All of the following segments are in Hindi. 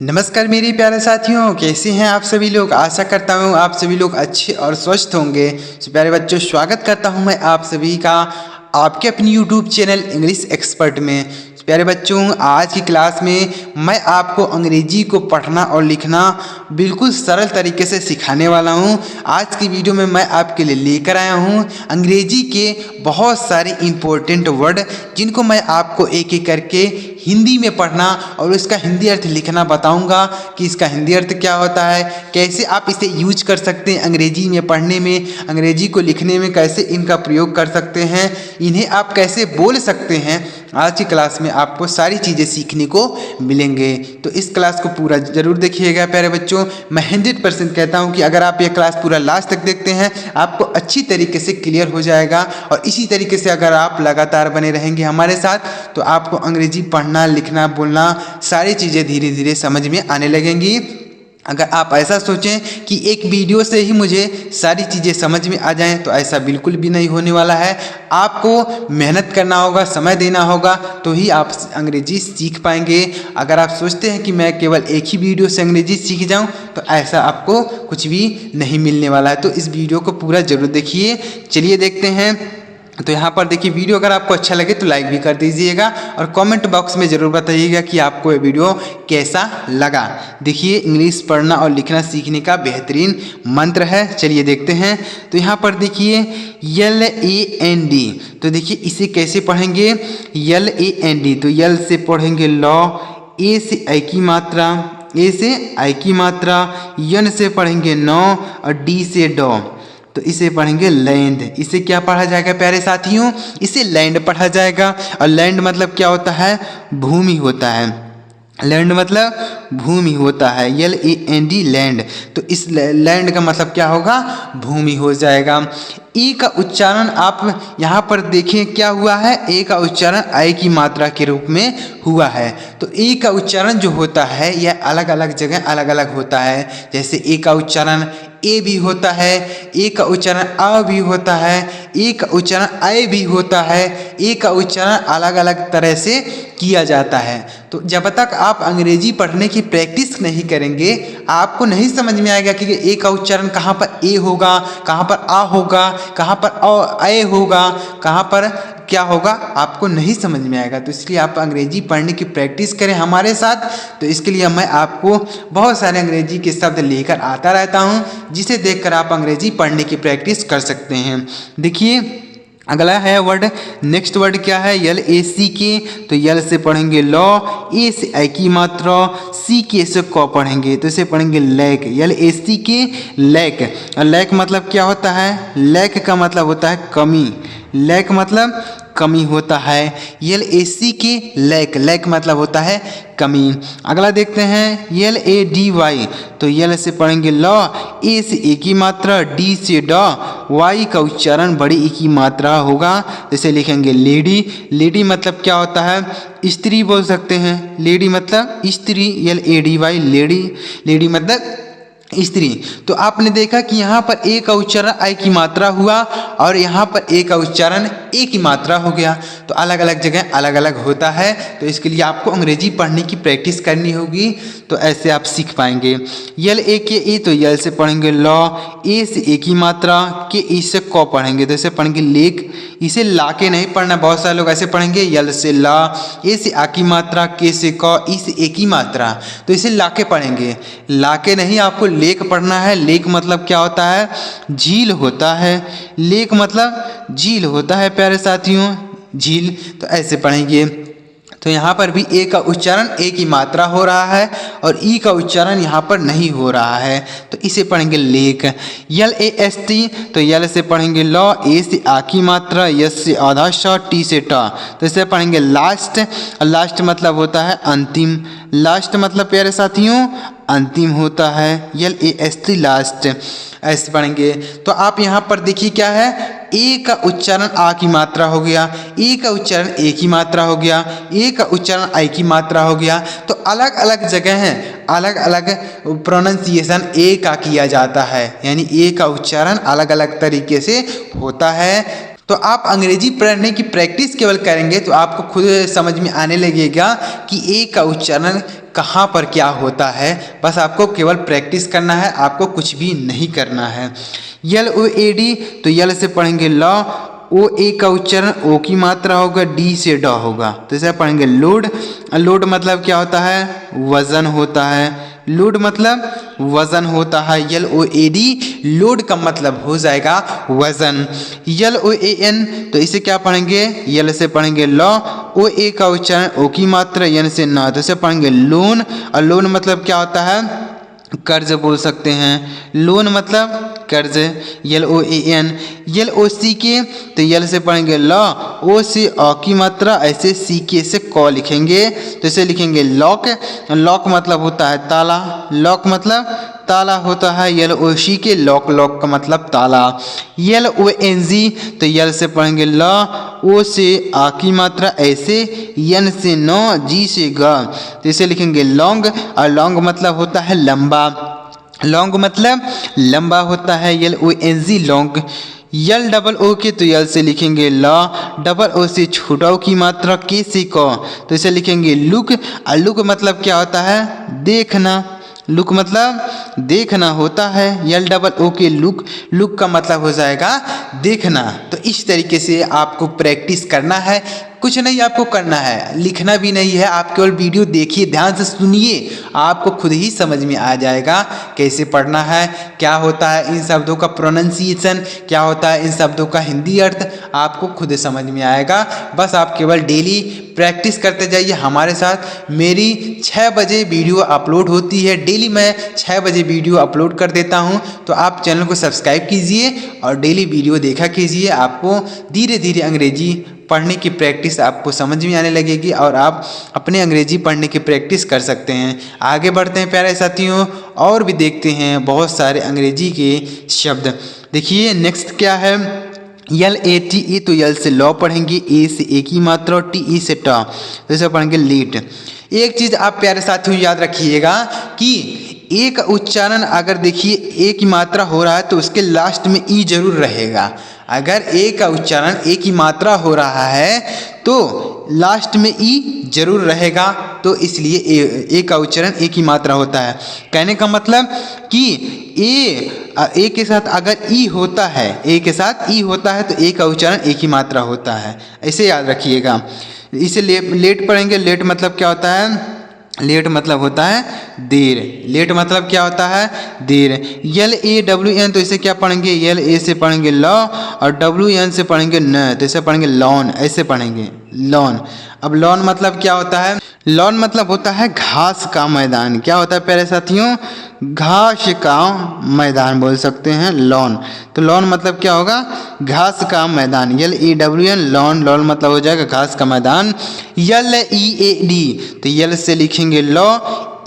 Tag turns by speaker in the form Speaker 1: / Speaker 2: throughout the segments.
Speaker 1: नमस्कार मेरे प्यारे साथियों, कैसे हैं आप सभी लोग। आशा करता हूं आप सभी लोग अच्छे और स्वस्थ होंगे। तो प्यारे बच्चों, स्वागत करता हूं मैं आप सभी का आपके अपनी यूट्यूब चैनल इंग्लिश एक्सपर्ट में। तो प्यारे बच्चों, आज की क्लास में मैं आपको अंग्रेजी को पढ़ना और लिखना बिल्कुल सरल तरीके से सिखाने वाला हूं। आज की वीडियो में मैं आपके लिए लेकर आया हूं अंग्रेजी के बहुत सारे इंपॉर्टेंट वर्ड, जिनको मैं आपको एक एक करके हिंदी में पढ़ना और उसका हिंदी अर्थ लिखना बताऊंगा कि इसका हिंदी अर्थ क्या होता है, कैसे आप इसे यूज कर सकते हैं अंग्रेजी में पढ़ने में, अंग्रेजी को लिखने में कैसे इनका प्रयोग कर सकते हैं, इन्हें आप कैसे बोल सकते हैं। आज की क्लास में आपको सारी चीज़ें सीखने को मिलेंगे, तो इस क्लास को पूरा ज़रूर देखिएगा प्यारे बच्चों। मैं 100% कहता हूं कि अगर आप ये क्लास पूरा लास्ट तक देखते हैं आपको अच्छी तरीके से क्लियर हो जाएगा, और इसी तरीके से अगर आप लगातार बने रहेंगे हमारे साथ तो आपको अंग्रेजी पढ़ना, लिखना, बोलना सारी चीज़ें धीरे धीरे समझ में आने लगेंगी। अगर आप ऐसा सोचें कि एक वीडियो से ही मुझे सारी चीज़ें समझ में आ जाएं, तो ऐसा बिल्कुल भी नहीं होने वाला है। आपको मेहनत करना होगा, समय देना होगा, तो ही आप अंग्रेजी सीख पाएंगे। अगर आप सोचते हैं कि मैं केवल एक ही वीडियो से अंग्रेजी सीख जाऊं, तो ऐसा आपको कुछ भी नहीं मिलने वाला है। तो इस वीडियो को पूरा ज़रूर देखिए। चलिए देखते हैं। तो यहाँ पर देखिए, वीडियो अगर आपको अच्छा लगे तो लाइक भी कर दीजिएगा, और कमेंट बॉक्स में ज़रूर बताइएगा कि आपको ये वीडियो कैसा लगा। देखिए, इंग्लिश पढ़ना और लिखना सीखने का बेहतरीन मंत्र है। चलिए देखते हैं। तो यहाँ पर देखिए LAND, तो देखिए इसे कैसे पढ़ेंगे। LAND, तो यल से पढ़ेंगे लॉ, ए से आई की मात्रा, ए से आई की मात्रा, यन से पढ़ेंगे नो, और डी से डॉ, तो इसे पढ़ेंगे लैंड। इसे क्या पढ़ा जाएगा प्यारे साथियों, इसे लैंड पढ़ा जाएगा। और लैंड मतलब क्या होता है, भूमि होता है। लैंड मतलब भूमि होता है, LAND लैंड। तो इस लैंड का मतलब क्या होगा, भूमि हो जाएगा। ए का उच्चारण आप यहाँ पर देखें क्या हुआ है, ए का उच्चारण आई की मात्रा के रूप में हुआ है। तो ए का उच्चारण जो होता है यह अलग अलग जगह अलग अलग होता है। जैसे ए का उच्चारण ए भी होता है, ए का उच्चारण अ भी होता है, ए का उच्चारण ऐ भी होता है, ए का उच्चारण अलग अलग तरह से किया जाता है। तो जब तक आप अंग्रेजी पढ़ने की प्रैक्टिस नहीं करेंगे आपको नहीं समझ में आएगा कि ए का उच्चारण कहाँ पर ए होगा, कहाँ पर आ होगा, कहाँ पर ऐ होगा, कहाँ पर क्या होगा, आपको नहीं समझ में आएगा। तो इसलिए आप अंग्रेजी पढ़ने की प्रैक्टिस करें हमारे साथ। तो इसके लिए मैं आपको बहुत सारे अंग्रेजी के शब्द लेकर आता रहता हूं, जिसे देखकर आप अंग्रेजी पढ़ने की प्रैक्टिस कर सकते हैं। देखिए अगला है वर्ड, नेक्स्ट वर्ड क्या है, LACK, तो यल से पढ़ेंगे लॉ, ए से आई की मात्रा, सी के से क पढ़ेंगे, तो इसे पढ़ेंगे लैक, LACK लैक। और लैक मतलब क्या होता है, लैक का मतलब होता है कमी, लैक मतलब कमी होता है। LACK लैक, लैक मतलब होता है कमी। अगला देखते हैं LADY, तो यल से पढ़ेंगे लॉ, ए से ए की मात्रा, डी से डॉ, वाई का उच्चारण बड़ी ई की मात्रा होगा, जैसे लिखेंगे लेडी। लेडी मतलब क्या होता है, स्त्री बोल सकते हैं, लेडी मतलब स्त्री, LADY लेडी, लेडी मतलब स्त्री। तो आपने देखा कि यहाँ पर ए का उच्चारण आई की मात्रा हुआ, और यहाँ पर ए का उच्चारण ए की मात्रा हो गया। तो अलग अलग जगह अलग अलग होता है। तो इसके लिए आपको अंग्रेजी पढ़ने की प्रैक्टिस करनी होगी, तो ऐसे आप सीख पाएंगे। LAKE, तो यल से पढ़ेंगे लॉ, ए से ए की मात्रा, के ई से क पढ़ेंगे, तो इसे पढ़ेंगे लेक। इसे ला के नहीं पढ़ना, बहुत सारे लोग ऐसे पढ़ेंगे, यल से ला, ए से आ की मात्रा, के से क, ई से ए की मात्रा, तो इसे ला के पढ़ेंगे। ला के नहीं, आपको लेक पढ़ना है। लेक मतलब क्या होता है, झील होता है। लेक मतलब झील होता है प्यारे साथियों, झील। तो ऐसे पढ़ेंगे। तो यहाँ पर भी ए का उच्चारण ए की मात्रा हो रहा है, और ई का उच्चारण यहाँ पर नहीं हो रहा है, तो इसे पढ़ेंगे लेक। LAST, तो यल से पढ़ेंगे लॉ, ए से आ की मात्रा, यस से आधा श, टी से टा, तो इसे पढ़ेंगे लास्ट। लास्ट मतलब होता है अंतिम, लास्ट मतलब प्यारे साथियों अंतिम होता है, LAST लास्ट, ऐसे पढ़ेंगे। तो आप यहाँ पर देखिए क्या है, ए का उच्चारण आ की मात्रा हो गया, ए का उच्चारण ए की मात्रा हो गया, ए का उच्चारण आई की मात्रा हो गया। तो अलग अलग जगह हैं, अलग अलग प्रोनाउंसिएशन ए का किया जाता है, यानी ए का उच्चारण अलग अलग तरीके से होता है। तो आप अंग्रेजी पढ़ने की प्रैक्टिस केवल करेंगे तो आपको खुद समझ में आने लगेगा कि ए का उच्चारण कहाँ पर क्या होता है। बस आपको केवल प्रैक्टिस करना है, आपको कुछ भी नहीं करना है। यल ओ ए डी, तो यल से पढ़ेंगे ल, ओ ए का उच्चारण ओ की मात्रा होगा, डी से ड होगा, तो इसे पढ़ेंगे लोड। लोड मतलब क्या होता है? वजन होता है। लोड मतलब वजन होता है। L O A D, load का मतलब हो जाएगा वजन। यल ओ ए एन, तो इसे क्या पढ़ेंगे? यल से पढ़ेंगे ल, ओ ए का उच्चारण ओ की मात्रा एन से न, तो इसे पढ़ेंगे लोन। और लोन मतलब क्या होता है? कर्ज बोल सकते हैं। लोन मतलब कर्ज। यल ओ ए एन। यल ओ सी के, तो यल से पढ़ेंगे ल, ओ से अ की मात्रा, ऐसे सी के से क लिखेंगे, तो इसे लिखेंगे लॉक। लॉक मतलब होता है ताला। लॉक मतलब ताला होता है। यल ओ सी के लॉक, लॉक का मतलब ताला। यल ओ एन जी, तो यल से पढ़ेंगे ल, ओ से आ की मात्रा, ऐसे यन से नो, जी से ग, तो इसे लिखेंगे लॉन्ग। और लॉन्ग मतलब होता है लंबा। लॉन्ग मतलब लंबा होता है। L O N G long. L double O K, तो यल से लिखेंगे ल, डबल ओ से छोटा ओ की मात्रा, के से क, तो इसे लिखेंगे लुक। और लुक मतलब क्या होता है? देखना। लुक मतलब देखना होता है। यल डबल ओ के लुक, लुक का मतलब हो जाएगा देखना। तो इस तरीके से आपको प्रैक्टिस करना है, कुछ नहीं आपको करना है, लिखना भी नहीं है, आप केवल वीडियो देखिए, ध्यान से सुनिए, आपको खुद ही समझ में आ जाएगा कैसे पढ़ना है, क्या होता है इन शब्दों का प्रोनाउंसिएशन, क्या होता है इन शब्दों का हिंदी अर्थ, आपको खुद समझ में आएगा। बस आप केवल डेली प्रैक्टिस करते जाइए हमारे साथ। मेरी 6 बजे वीडियो अपलोड होती है, डेली मैं 6 बजे वीडियो अपलोड कर देता हूँ, तो आप चैनल को सब्सक्राइब कीजिए और डेली वीडियो देखा कीजिए। आपको धीरे धीरे अंग्रेजी पढ़ने की प्रैक्टिस आपको समझ में आने लगेगी और आप अपने अंग्रेजी पढ़ने की प्रैक्टिस कर सकते हैं। आगे बढ़ते हैं प्यारे साथियों, और भी देखते हैं बहुत सारे अंग्रेजी के शब्द। देखिए नेक्स्ट क्या है? यल ए टी ई, तो यल से लॉ पढ़ेंगे, ए से ए की मात्रा और टी ई से ट, तो इसे पढ़ेंगे लीट। एक चीज़ आप प्यारे साथियों याद रखिएगा कि ए का उच्चारण अगर देखिए ए की मात्रा हो रहा है तो उसके लास्ट में ई जरूर रहेगा। अगर ए का उच्चारण ए की मात्रा हो रहा है तो लास्ट में ई जरूर रहेगा, तो इसलिए ए का उच्चारण ए की मात्रा होता है। कहने का मतलब कि ए के साथ अगर ई होता है, ए के साथ ई होता है तो ए का उच्चारण ए की मात्रा होता है, ऐसे याद रखिएगा। इसे लेट पढ़ेंगे। लेट मतलब क्या होता है? लेट मतलब होता है देर। लेट मतलब क्या होता है? देर। यल ए डब्ल्यू एन, तो इसे क्या पढ़ेंगे? यल ए से पढ़ेंगे ल और डब्ल्यू एन से पढ़ेंगे न, तो इसे पढ़ेंगे लॉन, ऐसे पढ़ेंगे लॉन। अब लॉन मतलब क्या होता है? लॉन मतलब होता है घास का मैदान। क्या होता है प्यारे साथियों? घास का मैदान बोल सकते हैं लॉन। तो लॉन मतलब क्या होगा? घास का मैदान। L E W N lawn, lawn मतलब हो जाएगा घास का मैदान। यल ई ए डी, तो यल से लिखेंगे लॉ,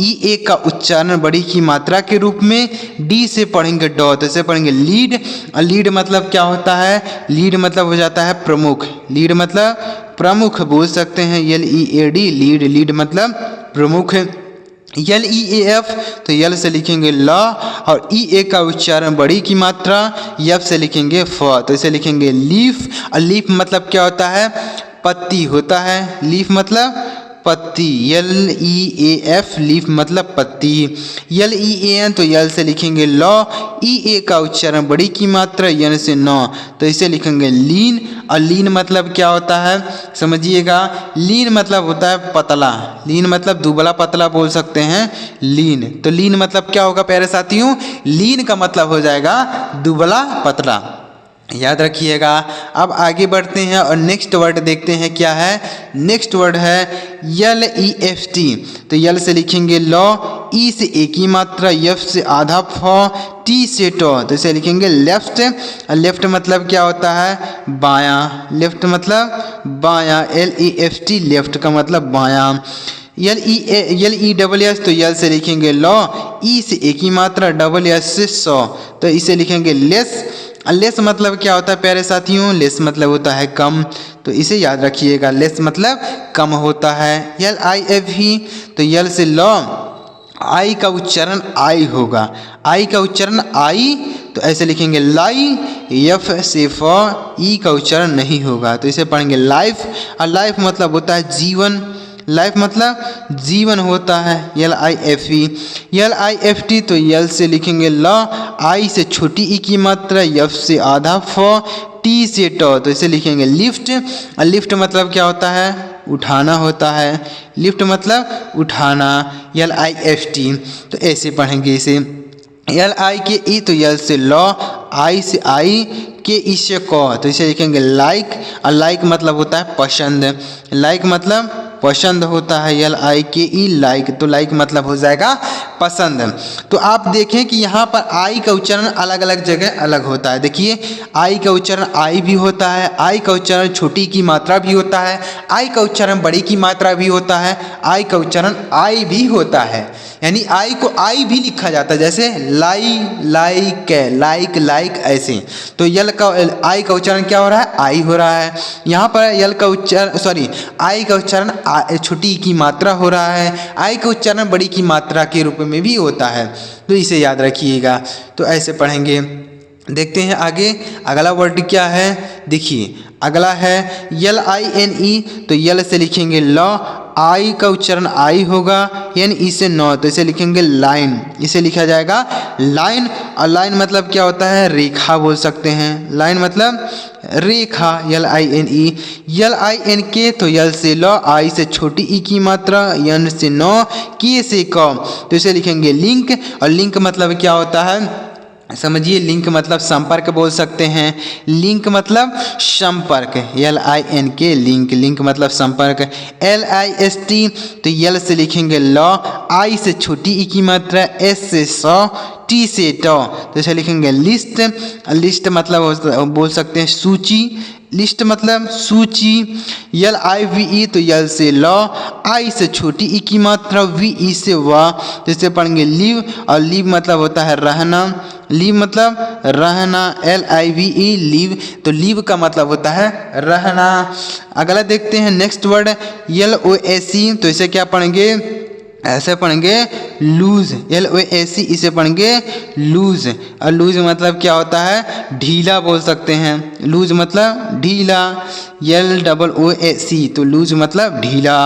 Speaker 1: ई ए का उच्चारण बड़ी की मात्रा के रूप में, डी से पढ़ेंगे डॉ, तो इसे पढ़ेंगे लीड। और लीड मतलब क्या होता है? लीड मतलब हो जाता है प्रमुख। लीड मतलब प्रमुख बोल सकते हैं। यल ई ए डी लीड, लीड मतलब प्रमुख। यल ई ए एफ, तो यल से लिखेंगे ला और ई ए का उच्चारण बड़ी की मात्रा, एफ से लिखेंगे फ, तो इसे लिखेंगे लीफ। और लीफ मतलब क्या होता है? पत्ती होता है। लीफ मतलब पत्ती। यल ई ए एफ लीफ मतलब पत्ती। यल ई ए एन, तो यल से लिखेंगे लॉ, ई ए का उच्चारण बड़ी की मात्रा यन से नौ, तो इसे लिखेंगे लीन। और लीन मतलब क्या होता है समझिएगा? लीन मतलब होता है पतला। लीन मतलब दुबला पतला बोल सकते हैं लीन। तो लीन मतलब क्या होगा प्यारे साथियों? लीन का मतलब हो जाएगा दुबला पतला, याद रखिएगा। अब आगे बढ़ते हैं और नेक्स्ट वर्ड देखते हैं क्या है। नेक्स्ट वर्ड है यल ई एफ टी, तो यल से लिखेंगे लॉ, ई से ए की मात्रा, एफ से आधा फ, टी से टो, तो इसे लिखेंगे लेफ्ट। लेफ्ट मतलब क्या होता है? बायां। लेफ्ट मतलब बायां। L E F T left का मतलब बायां। यल ई डबल एस, तो यल से लिखेंगे लॉ, ई से ए की मात्रा, डबल एस से सौ, तो इसे लिखेंगे लेस। लेस मतलब क्या होता है प्यारे साथियों? लेस मतलब होता है कम, तो इसे याद रखिएगा, लेस मतलब कम होता है। यल आई एफ ही, तो यल से लॉ, आई का उच्चारण आई होगा। आई का उच्चारण आई, तो ऐसे लिखेंगे लाई। एफ से फ ई का उच्चारण नहीं होगा। तो इसे पढ़ेंगे लाइफ, और लाइफ मतलब होता है जीवन, लाइफ मतलब जीवन होता है, LIFE, LIFT। तो यल से लिखेंगे ल, आई से छोटी ई की मात्रा, एफ से आधा, फ टी से ट। तो इसे लिखेंगे लिफ्ट, और लिफ्ट मतलब क्या होता है, उठाना होता है, लिफ्ट मतलब उठाना, LIFT। तो ऐसे पढ़ेंगे इसे, LI के ई तो यल से ल, आई से आई, के ई से क। तो इसे लिखेंगे लाइक, और लाइक मतलब होता है पसंद, लाइक मतलब पसंद होता है, LIKE लाइक। तो लाइक मतलब हो जाएगा पसंद। तो आप देखें कि यहाँ पर आई का उच्चारण अलग अलग जगह अलग होता है। देखिए आई का उच्चारण आई भी होता है, आई का उच्चारण छोटी की मात्रा भी होता है, आई का उच्चारण बड़ी की मात्रा भी होता है, आई का उच्चारण आई भी होता है, यानी आई को आई भी लिखा जाता है, जैसे लाई, लाइक, लाइक, लाइक ऐसे। तो यल का आई का उच्चारण क्या हो रहा है, आई हो रहा है। यहाँ पर यल का उच्चारण आई का उच्चारण छोटी की मात्रा हो रहा है, आई का उच्चारण बड़ी की मात्रा के रूप में भी होता है। तो इसे याद रखिएगा। तो ऐसे पढ़ेंगे। देखते हैं आगे अगला वर्ड क्या है। देखिए अगला है LINE। तो यल से लिखेंगे ल, आई का उच्चारण आई होगा, यानी ई से नौ, तो इसे लिखेंगे लाइन, इसे लिखा जाएगा लाइन। और लाइन मतलब क्या होता है, रेखा बोल सकते हैं, लाइन मतलब रेखा, LINE। LINK तो यल से ल, आई से छोटी ई की मात्रा, यन से नौ, के से क। तो इसे लिखेंगे लिंक। और लिंक मतलब क्या होता है, समझिए, लिंक मतलब संपर्क बोल सकते हैं, लिंक मतलब संपर्क, LINK लिंक, लिंक मतलब संपर्क। LIST तो यल से लिखेंगे ल, आई से छोटी ई की मात्रा, एस से स, टी से ट। तो इसे लिखेंगे लिस्ट। लिस्ट मतलब बोल सकते हैं सूची, लिस्ट मतलब सूची। LIVE तो यल से ल, आई से छोटी ई की मात्रा, VE से व। तो इसे पढ़ेंगे लिव। और लिव मतलब होता है रहना, लिव मतलब रहना, LIVE लिव। तो लिव का मतलब होता है रहना। अगला देखते हैं नेक्स्ट वर्ड LOSE। तो इसे क्या पढ़ेंगे, ऐसे पढ़ेंगे लूज, LOSE, इसे पढ़ेंगे लूज। और लूज मतलब क्या होता है, ढीला बोल सकते हैं, लूज मतलब ढीला, LOOSE। तो लूज मतलब ढीला।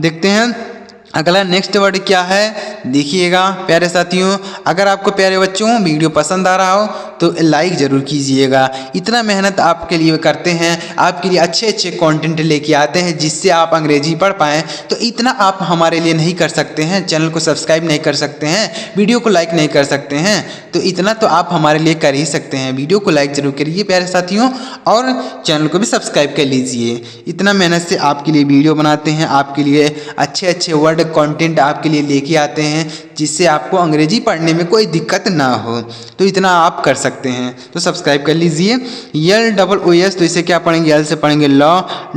Speaker 1: देखते हैं अगला नेक्स्ट वर्ड क्या है। देखिएगा प्यारे साथियों, अगर आपको प्यारे बच्चों वीडियो पसंद आ रहा हो तो लाइक ज़रूर कीजिएगा। इतना मेहनत आपके लिए करते हैं, आपके लिए अच्छे अच्छे कंटेंट लेके आते हैं जिससे आप अंग्रेजी पढ़ पाएँ। तो इतना आप हमारे लिए नहीं कर सकते हैं, चैनल को सब्सक्राइब नहीं कर सकते हैं, वीडियो को लाइक नहीं कर सकते हैं, तो इतना तो आप हमारे लिए कर ही सकते हैं। वीडियो को लाइक ज़रूर करिए प्यारे साथियों, और चैनल को भी सब्सक्राइब कर लीजिए। इतना मेहनत से आपके लिए वीडियो बनाते हैं, आपके लिए अच्छे अच्छे वर्ड कंटेंट आपके लिए लेके आते हैं जिससे आपको अंग्रेजी पढ़ने में कोई दिक्कत ना हो। तो इतना आप कर सकते हैं, तो सब्सक्राइब कर लीजिए। LOOS तो इसे क्या पढ़ेंगे, यल से पढ़ेंगे ल,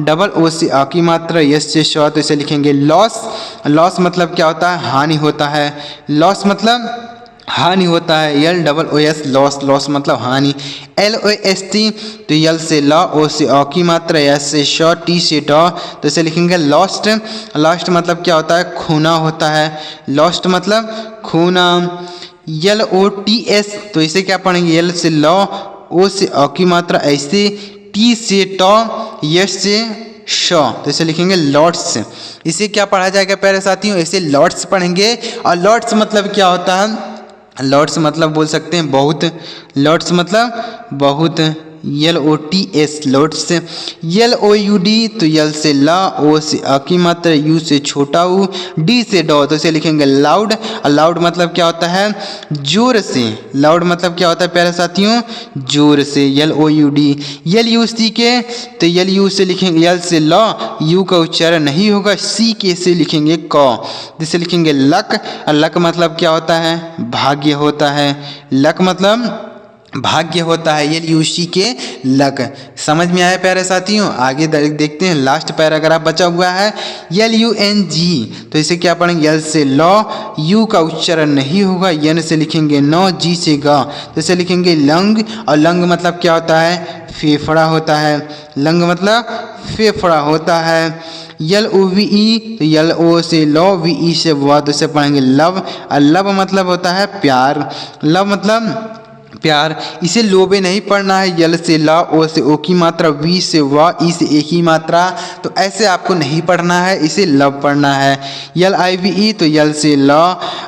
Speaker 1: डबल ओ से आ की मात्रा, यस से श। तो इसे लिखेंगे लॉस। लॉस मतलब क्या होता है, हानि होता है, लॉस मतलब हानि होता है, LOOS लॉस, लॉस मतलब हानि। LOST तो यल से ल, ओ से अ की मात्रा, एस से श, टी से ट। तो इसे लिखेंगे लॉस्ट। लॉस्ट मतलब क्या होता है, खोना होता है, लॉस्ट मतलब खोना। LOTS तो इसे क्या पढ़ेंगे, यल से ल, ओ से अ की मात्रा ऐसे, टी से ट, यस से श। तो इसे लिखेंगे लॉट्स। इसे क्या पढ़ा जाएगा प्यारे साथियों, इसे लॉट्स पढ़ेंगे। और लॉट्स मतलब क्या होता है, लॉट्स मतलब बोल सकते हैं बहुत, लॉट्स मतलब बहुत, LOTS लॉट्स। LOUD तो यल से ला, ओ से अ की मात्रा, यू से छोटा ऊ, डी से डॉ। तो इसे लिखेंगे लाउड। और लाउड मतलब क्या होता है, जोर से, लाउड मतलब क्या होता है प्यारे साथियों, जोर से, LOUD। LUC के तो LU से लिखेंगे, यल से ला, यू का उच्चारण नहीं होगा, सी के से लिखेंगे क। जिसे लिखेंगे लक। और लक मतलब क्या होता है, भाग्य होता है, लक मतलब भाग्य होता है, LUC के लक। समझ में आया प्यारे साथियों। आगे देखते हैं लास्ट पैराग्राफ बचा हुआ है LUNG। तो इसे क्या पढ़ेंगे, यल से लॉ, यू का उच्चारण नहीं होगा, यन से लिखेंगे नौ, जी से गा। तो इसे लिखेंगे लंग। और लंग मतलब क्या होता है, फेफड़ा होता है, लंग मतलब फेफड़ा होता है। LOVE तो LO से लॉ, VE से वा। तो इसे पढ़ेंगे लव। और लव मतलब होता है प्यार, लव मतलब प्यार, इसे लोबे नहीं पढ़ना है। यल से ला, ओ से ओ की मात्रा, वी से वा, ई से ए की मात्रा, तो ऐसे आपको नहीं पढ़ना है, इसे लव पढ़ना है। यल आई वी ई, तो यल से ला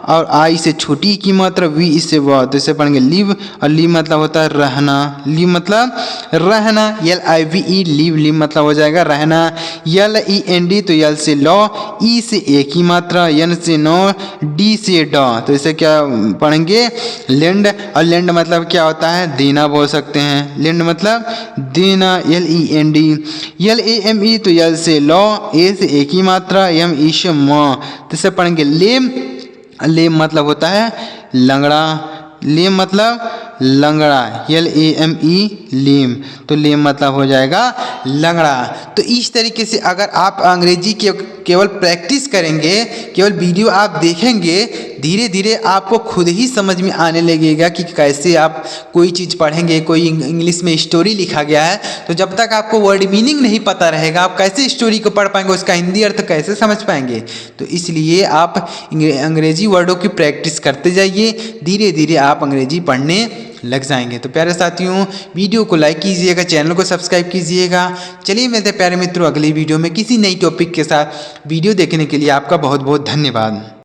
Speaker 1: और आई से छोटी की मात्रा, वी ई से वा, तो इसे पढ़ेंगे लिव, और लिव मतलब होता है रहना, लिव मतलब रहना। यल आई वी ई लिव, लिव मतलब हो जाएगा रहना। यल ई एन डी, तो यल से लॉ, ई से ए की मात्रा, एन से नो, डी से डॉ, तो इसे क्या पढ़ेंगे लैंड, और लैंड मतलब क्या होता है देना बोल सकते हैं, लैंड मतलब देना। L E N D. L A M E, तो यल से लॉ, ए से ए की मात्रा, एम ई से म, तो इसे पढ़ेंगे लेम, लेम मतलब होता है लंगड़ा, लेम मतलब लंगड़ा, एल ए एम ई लेम, तो लेम मतलब हो जाएगा लंगड़ा। तो इस तरीके से अगर आप अंग्रेजी के केवल प्रैक्टिस करेंगे, केवल वीडियो आप देखेंगे, धीरे धीरे आपको खुद ही समझ में आने लगेगा कि कैसे आप कोई चीज़ पढ़ेंगे। कोई इंग्लिश में स्टोरी लिखा गया है, तो जब तक आपको वर्ड मीनिंग नहीं पता रहेगा, आप कैसे स्टोरी को पढ़ पाएंगे, उसका हिंदी अर्थ कैसे समझ पाएंगे। तो इसलिए आप अंग्रेजी वर्डों की प्रैक्टिस करते जाइए, धीरे धीरे आप अंग्रेजी पढ़ने लग जाएंगे। तो प्यारे साथियों, वीडियो को लाइक कीजिएगा, चैनल को सब्सक्राइब कीजिएगा। चलिए मिलते हैं प्यारे मित्रों अगली वीडियो में किसी नई टॉपिक के साथ। वीडियो देखने के लिए आपका बहुत बहुत धन्यवाद।